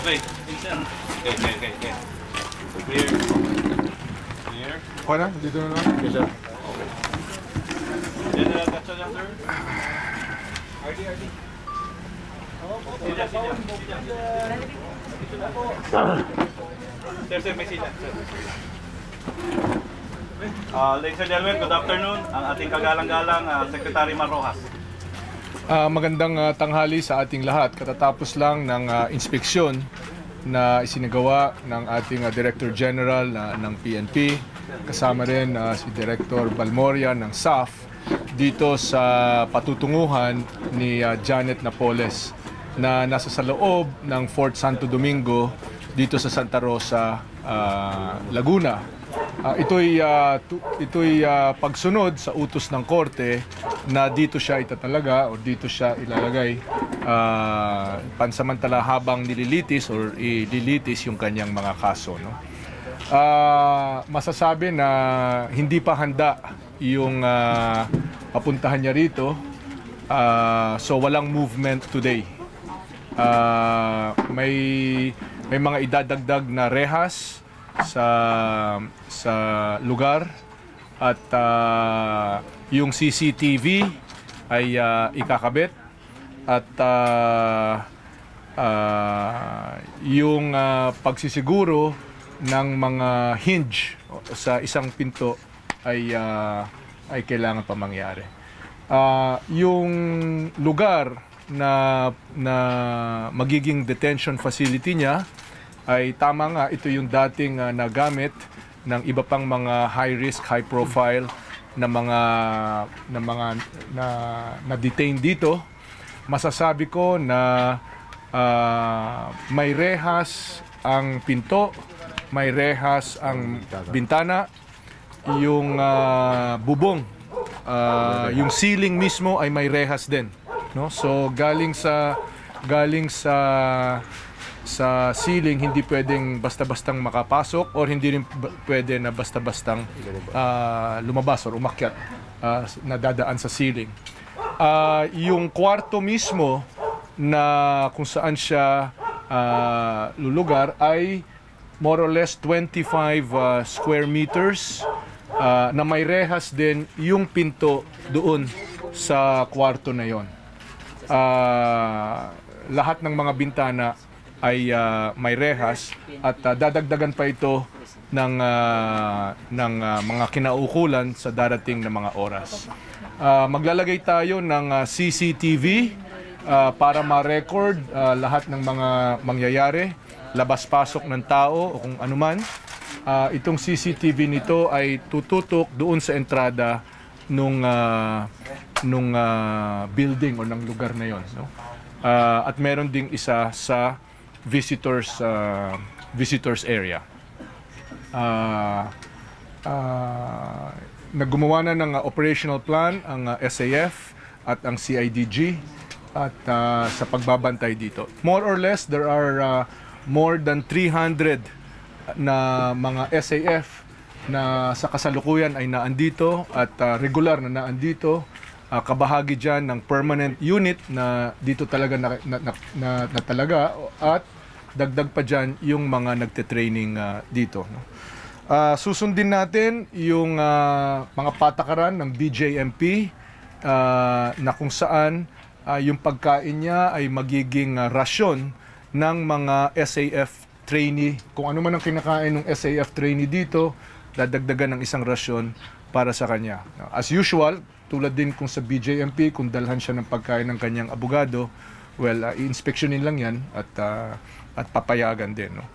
Okay. Okay. Clear. Clear. Okay na? Dito na lang? Yes, sir. Okay. General Gatsa dyan, sir. RD. Sir, may sila. Ladies and gentlemen, good afternoon. Ang ating kagalang-galang Secretary Mar Rojas. Magandang tanghali sa ating lahat. Katatapos lang ng inspeksyon na isinagawa ng ating Director General ng PNP. Kasama rin si Director Balmoria ng SAF dito sa patutunguhan ni Janet Napoles na nasa sa loob ng Fort Santo Domingo dito sa Santa Rosa, Laguna. Ito'y pagsunod sa utos ng korte na dito siya itatalaga o dito siya ilalagay pansamantala habang nililitis or ililitis yung kanyang mga kaso. No? Masasabi na hindi pa handa yung papuntahan niya rito, so walang movement today. May mga idadagdag na rehas sa lugar at yung CCTV ay ikakabit at yung pagsisiguro ng mga hinge sa isang pinto ay kailangan pa mangyari. Yung lugar na magiging detention facility niya ay tama nga, ito yung dating nagamit ng iba pang mga high risk, high profile na detain dito. Masasabi ko na may rehas ang pinto, may rehas ang bintana, yung bubong, yung ceiling mismo ay may rehas din, no? So galing sa ceiling, hindi pwedeng basta-bastang makapasok or hindi rin pwede na basta-bastang lumabas or umakyat na dadaan sa ceiling. Yung kwarto mismo na kung saan siya lulugar ay more or less 25 square meters na may rehas din yung pinto doon sa kwarto na yon. Lahat ng mga bintana ay may rehas at dadagdagan pa ito ng mga kinaukulan sa darating na mga oras. Maglalagay tayo ng CCTV para ma-record lahat ng mga mangyayari, labas-pasok ng tao o kung anuman. Itong CCTV nito ay tututok doon sa entrada nung building o ng lugar na yon, no? At meron ding isa sa visitors area. Naggumawa na ng operational plan ang SAF at ang CIDG at sa pagbabantay dito. More or less, there are more than 300 na mga SAF na sa kasalukuyan ay naandito at regular na naandito. Kabahagi dyan ng permanent unit na dito talaga na talaga at dagdag pa dyan yung mga nagte-training dito. No? Susundin natin yung mga patakaran ng BJMP na kung saan yung pagkain niya ay magiging rasyon ng mga SAF trainee. Kung ano man ang kinakain ng SAF trainee dito, dadagdagan ng isang rasyon para sa kanya. As usual, tulad din kung sa BJMP, kung dalhan siya ng pagkain ng kanyang abogado, well, i-inspectionin lang yan at papayagan din. No?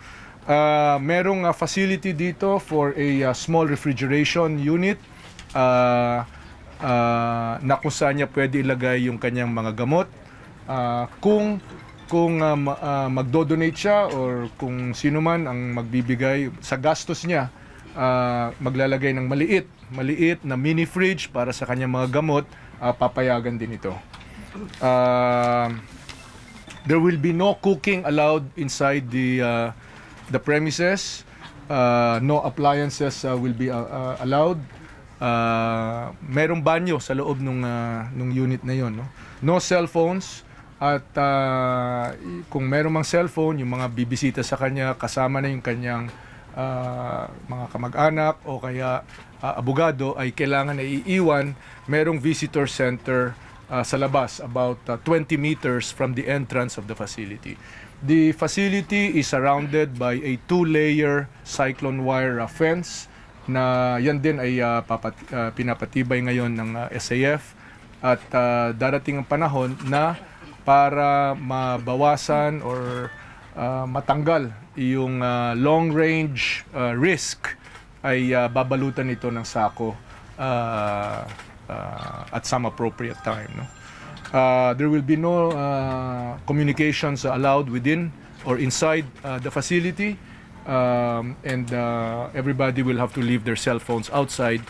Merong facility dito for a small refrigeration unit na kung saan niya pwede ilagay yung kanyang mga gamot. Kung magdo-donate siya or kung sino man ang magbibigay sa gastos niya, maglalagay ng maliit na mini fridge para sa kanyang mga gamot, papayagan din ito. There will be no cooking allowed inside the premises. No appliances will be allowed. Merong banyo sa loob nung unit na yon. No cell phones At kung meron mang cellphone, yung mga bibisita sa kanya, kasama na yung kanyang mga kamag-anak o kaya abogado, ay kailangan na iiwan merong visitor center sa labas, about 20 meters from the entrance of the facility. The facility is surrounded by a 2-layer cyclone wire fence na yan din ay pinapatibay ngayon ng SAF, at darating ang panahon na para mabawasan or matanggal yung long-range risk, ay babalutan ito ng sako at some appropriate time. No? There will be no communications allowed within or inside the facility, and everybody will have to leave their cell phones outside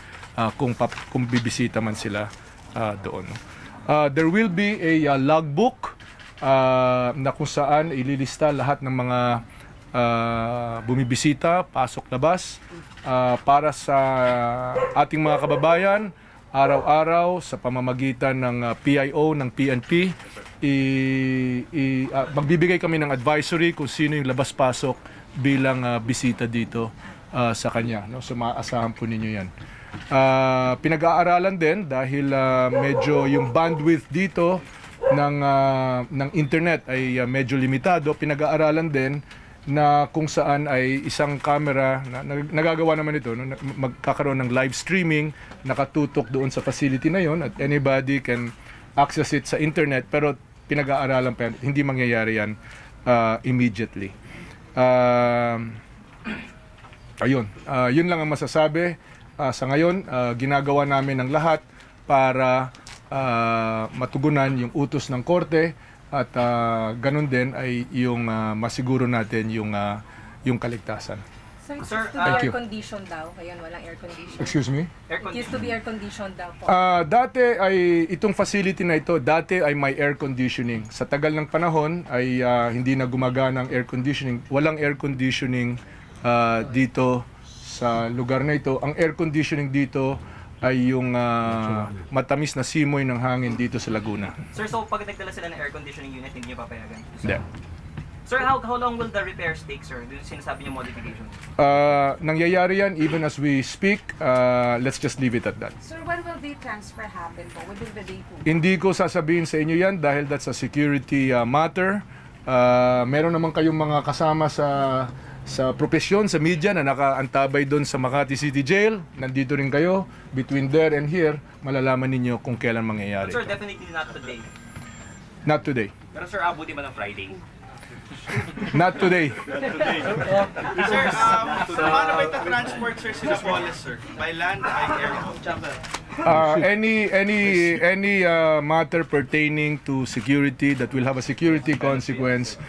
kung bibisita man sila doon. There will be a logbook na kung saan ililista lahat ng mga bumibisita, pasok-labas, para sa ating mga kababayan, araw-araw sa pamamagitan ng PIO, ng PNP, magbibigay kami ng advisory kung sino yung labas-pasok bilang bisita dito sa kanya. No? So maaasahan po ninyo yan. Pinag-aaralan din dahil medyo yung bandwidth dito ng internet ay medyo limitado. Pinag-aaralan din na kung saan ay isang camera na nagagawa naman ito, no? Magkakaroon ng live streaming nakatutok doon sa facility na yon, at anybody can access it sa internet, pero pinag-aaralan pa yan. Hindi mangyayari yan immediately. Ayun, yun lang ang masasabi. Sa ngayon, ginagawa namin ang lahat para matugunan yung utos ng korte, at ganun din ay yung masiguro natin yung kaligtasan. So it Sir, used to be thank you. air-conditioned daw. Ngayon, walang air-conditioned. Excuse me? It used to be air-conditioned daw po. Dati ay itong facility na ito, dati ay may air conditioning. Sa tagal ng panahon ay hindi na gumagana ang air conditioning. Walang air conditioning dito sa lugar na ito. Ang air conditioning dito ay yung matamis na simoy ng hangin dito sa Laguna. Sir, so pag nagdala sila ng air conditioning unit, hindi niyo papayagan? Hindi. Sir, how long will the repairs take, sir? Doon sinasabi niyo modification. Nangyayari yan even as we speak. Let's just leave it at that. Sir, when will the transfer happen po? Within the day po? Hindi ko sasabihin sa inyo yan dahil that's a security matter. Meron naman kayong mga kasama sa profesyon, sa media na nakaantabay doon sa Makati City Jail. Nandito rin kayo. Between there and here, malalaman ninyo kung kailan mangyayari. Sir, definitely not today. Not today. Pero sir, abuti ba ng Friday? Not today. Sir, paano ba ito transport, sir, sila Wallace, sir? By land, by air? Any matter pertaining to security that will have a security consequence,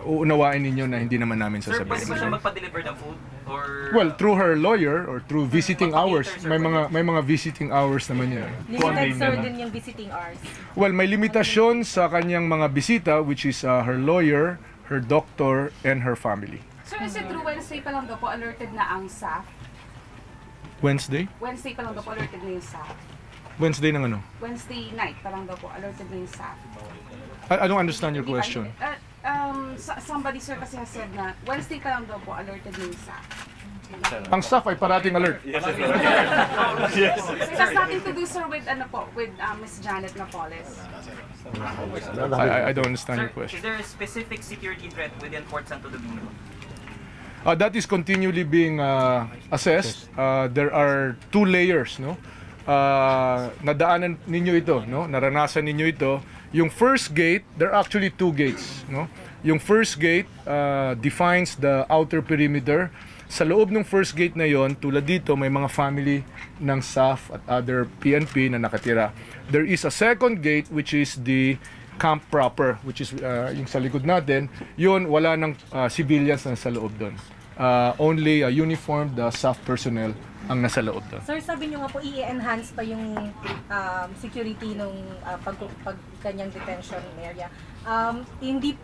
uunawain ninyo na hindi naman namin Sir, pwede ba siya sasabihin. magpa-deliver ng food? Or... Well, through her lawyer or through visiting hours. May mga visiting hours naman yan. Limited, sir, din yung visiting hours. Well, may limitasyon sa kanyang mga bisita, which is her lawyer, her doctor, and her family. Sir, is it true Wednesday pa lang daw po alerted na ang SAF? Wednesday? Wednesday pa lang daw po alerted na yung SAF? Wednesday ng ano? Wednesday night pa lang daw po alerted na yung SAF? I don't understand your question. Somebody, sir, kasi has said na Wednesday pa lang daw po alerted na yung SAF. Ang staff ay parating alert. It has nothing to do, sir, with Miss Janet Napoles. I don't understand Sir, your question. is there a specific security threat within Fort Santo Domingo? That is continually being assessed. There are 2 layers, no? Nadaanan ninyo ito, no? Naranasan ninyo ito. Yung first gate, there are actually 2 gates, no? Yung first gate defines the outer perimeter. Sa loob ng first gate na yon, tulad dito, may mga family ng SAF at other PNP na nakatira. There is a second gate which is the camp proper, which is yung sa likod natin. Yun, wala ng civilians na sa loob doon. Only uniformed SAF personnel ang nasa loob doon. Sir, sabi niyo nga po, i-enhance pa yung security nung kanyang detention area. Hindi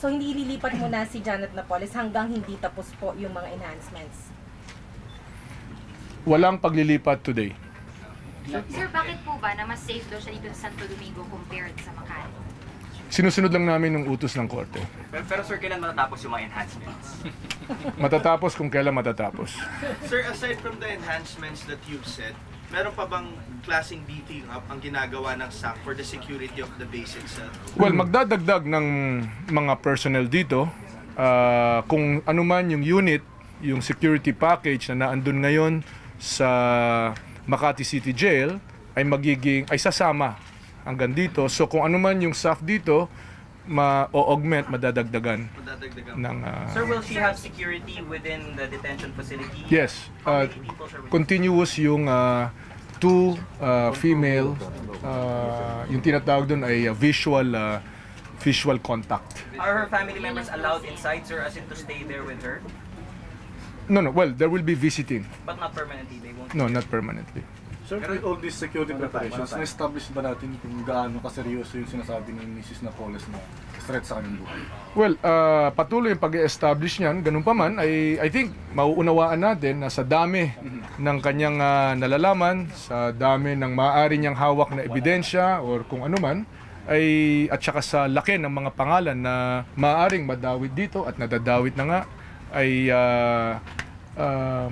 ililipat muna si Janet Napoles hanggang hindi tapos po yung mga enhancements. Walang paglilipat today. Sir, bakit po ba na mas safe daw siya dito sa Santo Domingo compared sa Makati? sinusunod lang namin yung utos ng korte. Pero sir, kailan matatapos yung mga enhancements? Matatapos kung kailan matatapos. Sir, aside from the enhancements that you've said, meron pa bang klaseng beefing up ang ginagawa ng SAC for the security of the base itself? Well, magdadagdag ng mga personnel dito. Kung ano man yung unit, yung security package na naandun ngayon sa Makati City Jail ay sasama hanggang dito. So kung ano man yung staff dito, ma-augment, madadagdagan ng Sir, will she have security within the detention facility? yes, How many people, sir? continuous yung two female, yung tinatawag doon ay visual contact. Are her family members allowed inside, sir, as in to stay there with her? No, well, there will be visiting. But not permanently, they won't. No, not permanently. Sir, with all these security preparations, na-establish ba natin kung gaano kaseryoso yung sinasabi ng Mrs. Napoles na threat sa kanyang buhay? Well, patuloy yung pag-establish niyan, ganun pa man, I think mauunawaan natin na sa dami ng kanyang nalalaman, sa dami ng maaari niyang hawak na ebidensya or kung ano man, at saka sa laki ng mga pangalan na maaaring madawit dito at nadadawit na nga, ay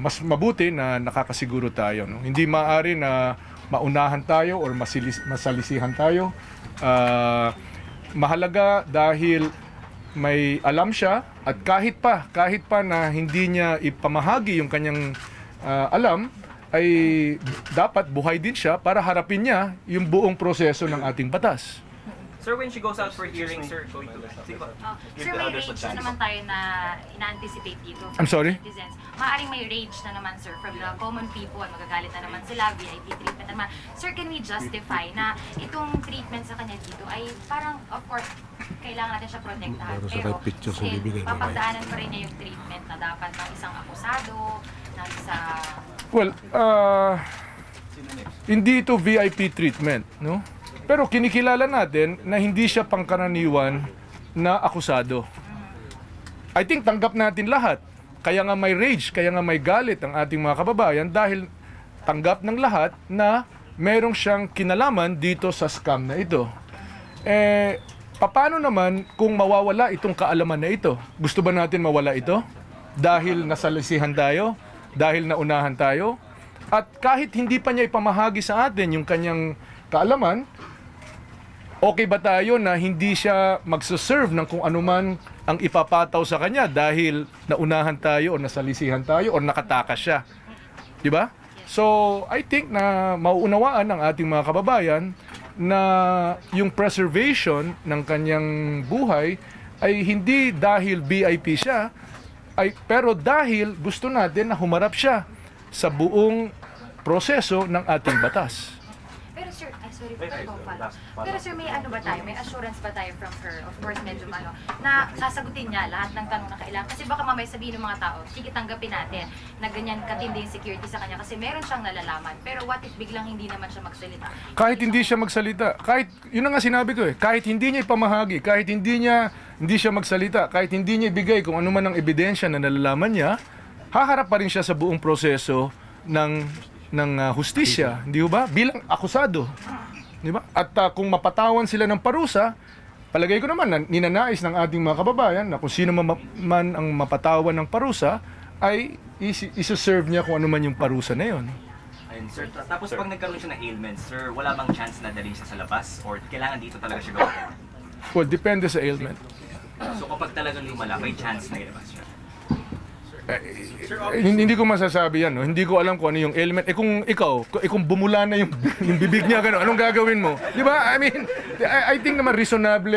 mas mabuti na nakakasiguro tayo. No? Hindi maaari na maunahan tayo or masalisihan tayo. Mahalaga dahil may alam siya at kahit pa na hindi niya ipamahagi yung kanyang alam, ay dapat buhay din siya para harapin niya yung buong proseso ng ating batas. Sir, when she goes out for hearing, sir, going to... Sir, may rage na naman tayo na ina-anticipate dito. I'm sorry? Citizens. Maaring may rage na naman, sir, from the common people. Magagalit na naman sila, VIP treatment naman. Sir, can we justify na itong treatment sa kanya dito ay parang, of course, kailangan natin siya protektahan. Pero still, papagdaanan pa rin niya yung treatment na dapat ng isang akusado, ng isa... Well, hindi ito VIP treatment, no? Pero kinikilala natin na hindi siya pangkaraniwan na akusado. I think tanggap natin lahat. Kaya nga may rage, kaya nga may galit ang ating mga kababayan dahil tanggap ng lahat na merong siyang kinalaman dito sa scam na ito. Paano naman kung mawawala itong kaalaman na ito? Gusto ba natin mawala ito? Dahil nasalisihan tayo? Dahil naunahan tayo? At kahit hindi pa niya ipamahagi sa atin yung kanyang kaalaman, okay ba tayo na hindi siya magsaserve ng kung ano man ang ipapataw sa kanya dahil naunahan tayo o nasalisihan tayo o nakatakas siya? Di ba? So, I think na mauunawaan ng ating mga kababayan na yung preservation ng kanyang buhay ay hindi dahil VIP siya, pero dahil gusto natin na humarap siya sa buong proseso ng ating batas. Pero sir, sorry po, pero sir, may ano ba tayo? May assurance ba tayo from her? Of course, medyo na sasagutin niya lahat ng tanong na kailangan. Kasi baka mamaya sabihin ng mga tao, sige tanggapin natin na ganyan katindi yung security sa kanya kasi meron siyang nalalaman. Pero what if biglang hindi naman siya magsalita? Kahit hindi siya magsalita, kahit, yun ang nga sinabi ko kahit hindi niya ipamahagi, kahit hindi siya magsalita, kahit hindi niya ibigay kung ano man ang ebidensya na nalalaman niya, haharap pa rin siya sa buong proseso ng hustisya, di ba? Bilang akusado. Di ba? At kung mapatawan sila ng parusa, palagay ko naman na ninanais ng ating mga kababayan na kung sino man ang mapatawan ng parusa, ay isa-serve niya kung ano man yung parusa na yon. Ayun, sir. Tapos pag nagkaroon siya ng ailments, sir, wala bang chance na dalhin siya sa labas? Or kailangan dito talaga siya gawin? Well, depende sa ailment. So kapag talagang lumala, may chance na ilabas siya? Hindi ko masasabi yan, no? Hindi ko alam kung ano yung element. Kung bumula na yung bibig niya, gano'n, anong gagawin mo? Di ba? I mean, I think naman reasonable,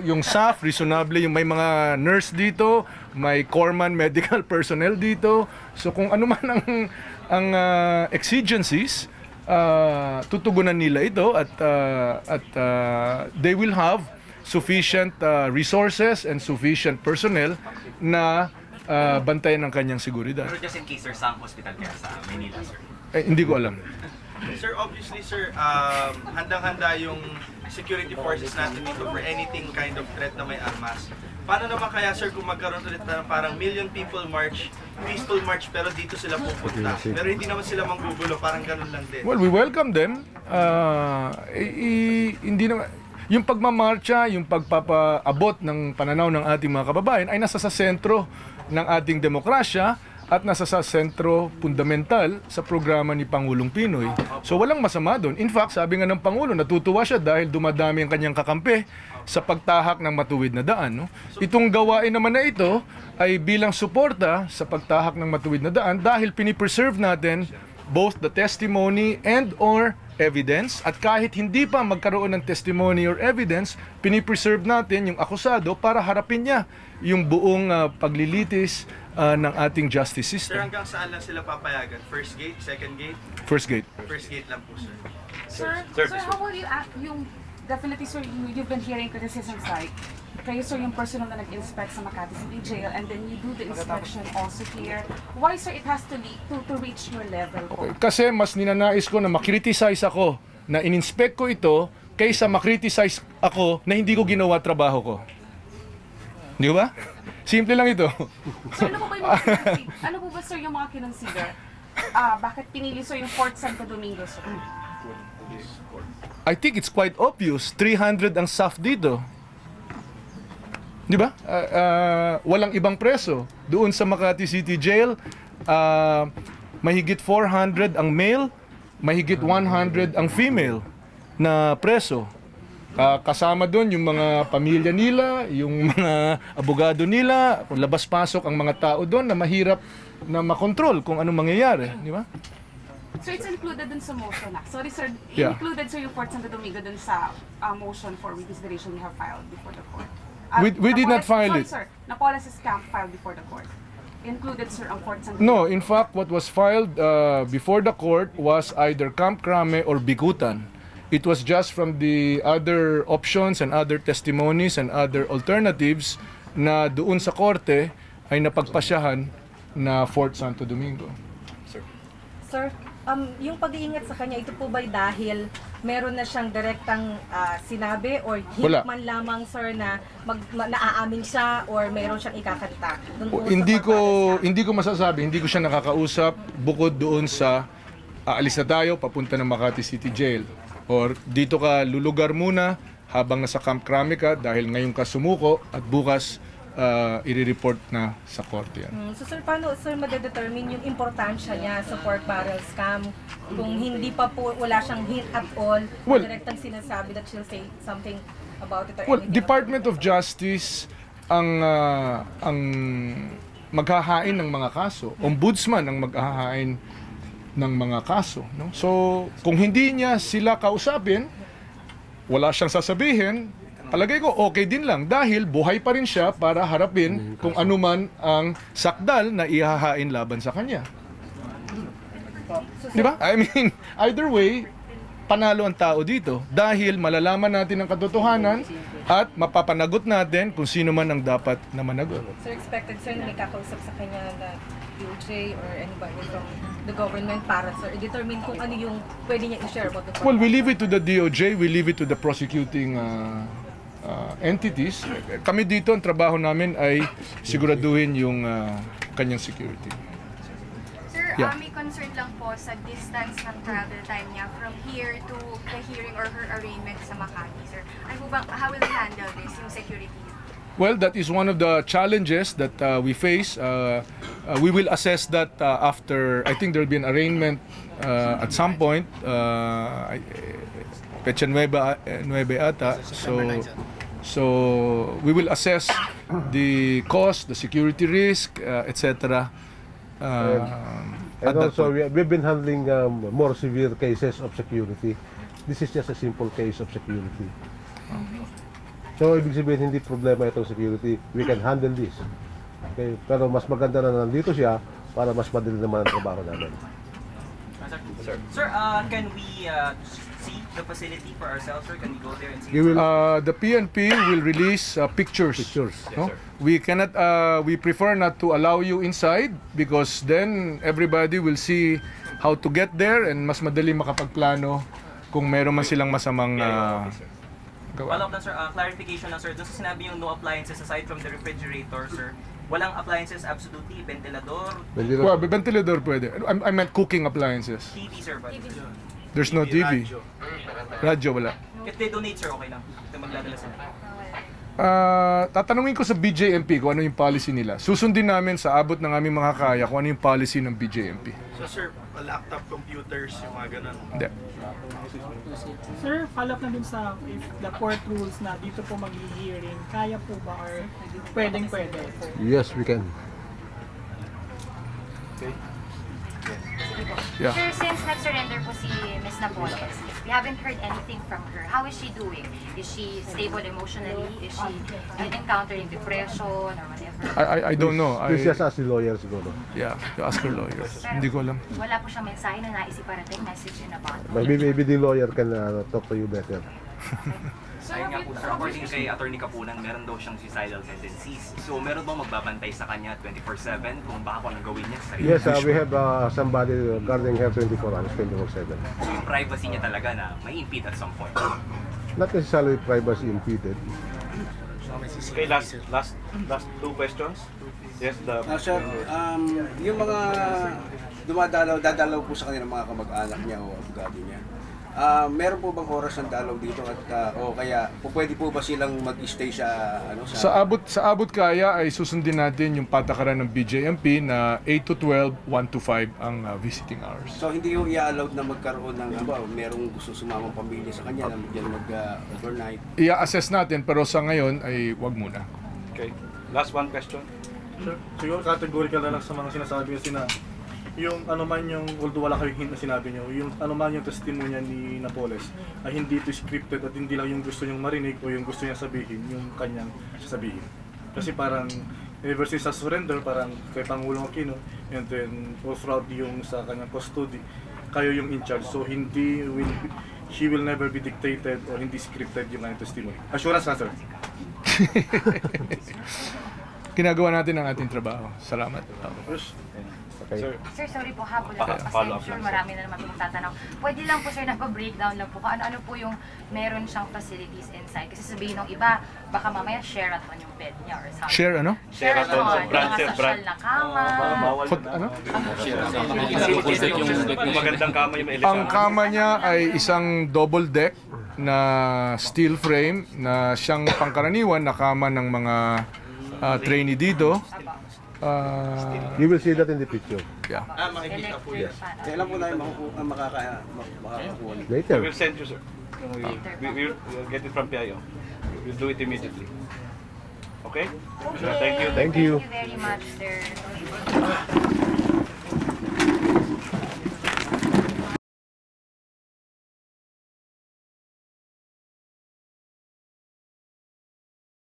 yung staff, reasonable, yung may mga nurse dito, may corpsman medical personnel dito. So kung ano man ang exigencies, tutugunan nila ito at they will have sufficient resources and sufficient personnel na bantayan ng kanyang seguridad. Pero just in case, sir, saan hospital kaya sa Manila, sir? Hindi ko alam. Sir, obviously, sir, handang-handa yung security forces natin dito for anything kind of threat na may armas. Paano naman kaya, sir, kung magkaroon ulit ng parang million people march, peaceful march, pero dito sila pupunta? Pero hindi naman sila manggugulo, parang ganun lang din. Well, we welcome them. Hindi naman... Yung pagmamarcha, yung pagpapaabot ng pananaw ng ating mga kababayan ay nasa sa sentro ng ating demokrasya at nasa sa sentro fundamental sa programa ni Pangulong Pinoy. So walang masama doon. In fact, sabi nga ng Pangulo, natutuwa siya dahil dumadami ang kanyang kakampi sa pagtahak ng matuwid na daan. No? Itong gawain naman na ito ay bilang suporta sa pagtahak ng matuwid na daan dahil pinipreserve natin both the testimony and or evidence, at kahit hindi pa magkaroon ng testimony or evidence, pinipreserve natin yung akusado para harapin niya yung buong paglilitis ng ating justice Sir, system. hanggang saan lang sila papayagan? First gate? Second gate? First gate. First gate lang po, sir. Sir, how will you act yung, definitely sir, you've been hearing criticisms like, kayo sir yung personal na nag-inspect sa Makati City Jail and then you do the inspection also here. Why sir it has to reach your level po? Kasi mas ninanais ko na makriticize ako na in-inspect ko ito kaysa makriticize ako na hindi ko ginawa trabaho ko. Di ba? Simple lang ito. Sir, ano po ba yung mga ano po ba sir yung mga kinonsider? Bakit pinili sir yung Fort Santo Domingo sir? I think it's quite obvious. 300 ang staff dito. Di ba? Walang ibang preso. Doon sa Makati City Jail, mahigit 400 ang male, mahigit 100 ang female na preso. Kasama doon yung mga pamilya nila, yung mga abogado nila, kung labas-pasok ang mga tao doon na mahirap na makontrol kung anong mangyayari. Di ba? So it's included dun sa motion na. Sorry sir, Yeah. included sir yung Fort Santo Domingo dun sa motion for reconsideration you have filed before the court. We did not file it. Sorry sir, Napoles' camp filed before the court. Included sir ang Fort Santo No, Domingo. in fact, what was filed before the court was either Camp Crame or Bigutan. It was just from the other options and other testimonies and other alternatives na doon sa korte ay napagpasyahan na Fort Santo Domingo. Sir, yung pag-iingat sa kanya, ito po ba dahil meron na siyang direktang sinabi or Wala. hint man lamang sir na naaamin siya or meron siyang ikakanta? Dun po sa Hindi ko masasabi, hindi ko siya nakakausap bukod doon sa aalis na tayo papunta ng Makati City Jail. Or dito ka lulugar muna habang nasa Camp Crame ka dahil ngayon ka sumuko at bukas i-report na sa korte yan. So sir, paano sir madedetermine yung importansya niya sa pork barrel scam kung hindi pa po wala siyang hint at all, Well, direktang sinasabi that she'll say something about it or Well, anything Department of Justice ang maghahain ng mga kaso. Ombudsman ang maghahain ng mga kaso. No? So, kung hindi niya sila kausapin, wala siyang sasabihin, palagay ko okay din lang dahil buhay pa rin siya para harapin kung anuman ang sakdal na ihahain laban sa kanya. Di ba? I mean, either way, panalo ang tao dito dahil malalaman natin ang katotohanan at mapapanagot natin kung sino man ang dapat na managot. Sir, expected sir na may kakausap sa kanya na DOJ or anybody from the government para sir i-determine kung ano yung pwede niya i-share about the Well, we leave it to the DOJ, we leave it to the prosecuting entities. Kami dito, ang trabaho namin ay siguraduhin yung kanyang security. Sir, Yeah. may concern lang po sa distance ng travel time niya from here to the hearing or her arraignment sa Makati, sir. Ano po bang, how will you handle this, yung security? Well, that is one of the challenges that we face. We will assess that after, I think there will be an arraignment at some point. Pecha Nueva ata. So we will assess the cost, the security risk, etc. And also, we've been handling more severe cases of security. This is just a simple case of security. So, ibig sabihin, hindi problema itong security. We can handle this. Okay? Pero mas maganda na nandito siya para mas madali naman ang trabaho namin. Sir, can we see the facility for ourselves, sir? Can we go there and see? You will, The PNP will release pictures. No? We cannot. We prefer not to allow you inside because then everybody will see how to get there and mas madali makapagplano kung meron man silang masamang gawa. Follow up lang, sir. Clarification lang, sir. Doon sa sinabi yung no appliances aside from the refrigerator, sir. Walang appliances absolutely. Ventilador, Well, ventilador pwede. I meant cooking appliances. TV, sir. But There's no TV. Radyo wala. No If they donate, sir, okay lang. Ito magdadala sila. Tatanungin ko sa BJMP kung ano yung policy nila. Susundin namin sa abot ng aming makakaya kung ano yung policy ng BJMP. So sir, laptop computers, yung mga ganun. Hindi. Sir, follow up na dun sa if the court rules na dito po mag-hearing, kaya po ba or pwede? Yes, we can. Yeah. Sir, since nag-surrender po si Ms. Napoles, we haven't heard anything from her. How is she doing? Is she stable emotionally? Is she encountering depression or whatever? I don't know. Please just ask the lawyers, siguro. Yeah, you ask her lawyers. Hindi ko alam. Wala po siyang mensahe na naisip parating message in about. Maybe the lawyer can talk to you better. Ayun nga po, sir, according kay Attorney Kapunan, meron daw siyang suicidal tendencies. So, meron bang magbabantay sa kanya 24/7 kung baka kung anong gawin niya sa sarili? Yes, we have somebody guarding her 24 hours, 24/7. So, yung privacy niya talaga na may impede at some point. Not necessarily privacy impeded. Okay, last two questions. Yes, Sir, yung mga dadalaw po sa kanila mga kamag-anak niya o abogado niya, meron po bang oras ng dalaw dito at o kaya pwede po ba silang mag-stay sa Sa abot kaya ay susundin natin yung patakaran ng BJMP na 8 to 12, 1 to 5 ang visiting hours. So hindi yung i-allowed na magkaroon ng merong gusto sumamang pamilya sa kanya na diyan mag-overnight? I-assess natin pero sa ngayon ay wag muna. Okay. Last one question. Sure. Siguro categorical na lang sa mga sinasabi kasi na yung ano man yung, although wala kayong hint na sinabi nyo, yung ano man yung testimonya ni Napoles ay hindi ito scripted at hindi lang yung gusto niyang marinig o yung gusto niya sabihin, yung kanyang sasabihin. Kasi parang ever since sa surrender, parang kay Pangulong Aquino and then all throughout yung sa kanyang custody, kayo yung in charge. So she will never be dictated or hindi scripted yung kanyang testimony. Assurance na, sir. Ginagawa natin ang ating trabaho. Salamat. Okay. Sir, sorry po, habol lang. Kasi sure marami na naman magtatanong. Pwede lang po sir, nagpa-breakdown lang po kung ano-ano po yung meron siyang facilities inside. Kasi sabihin ng iba, baka mamaya share at yung bed niya or something. Share ano? Share at yung mga social na kama. Ano? Yung magandang kama yung may Ang kama niya ay isang double deck na steel frame na siyang pangkaraniwan na kama ng mga trainee dito. You will see that in the picture. Yeah. Makikita po yan. Kailan po tayo makakakuha? Later. We will send you, sir. We will get it from PIO. We'll do it immediately. Okay? Okay. Thank you. Thank you very much, sir.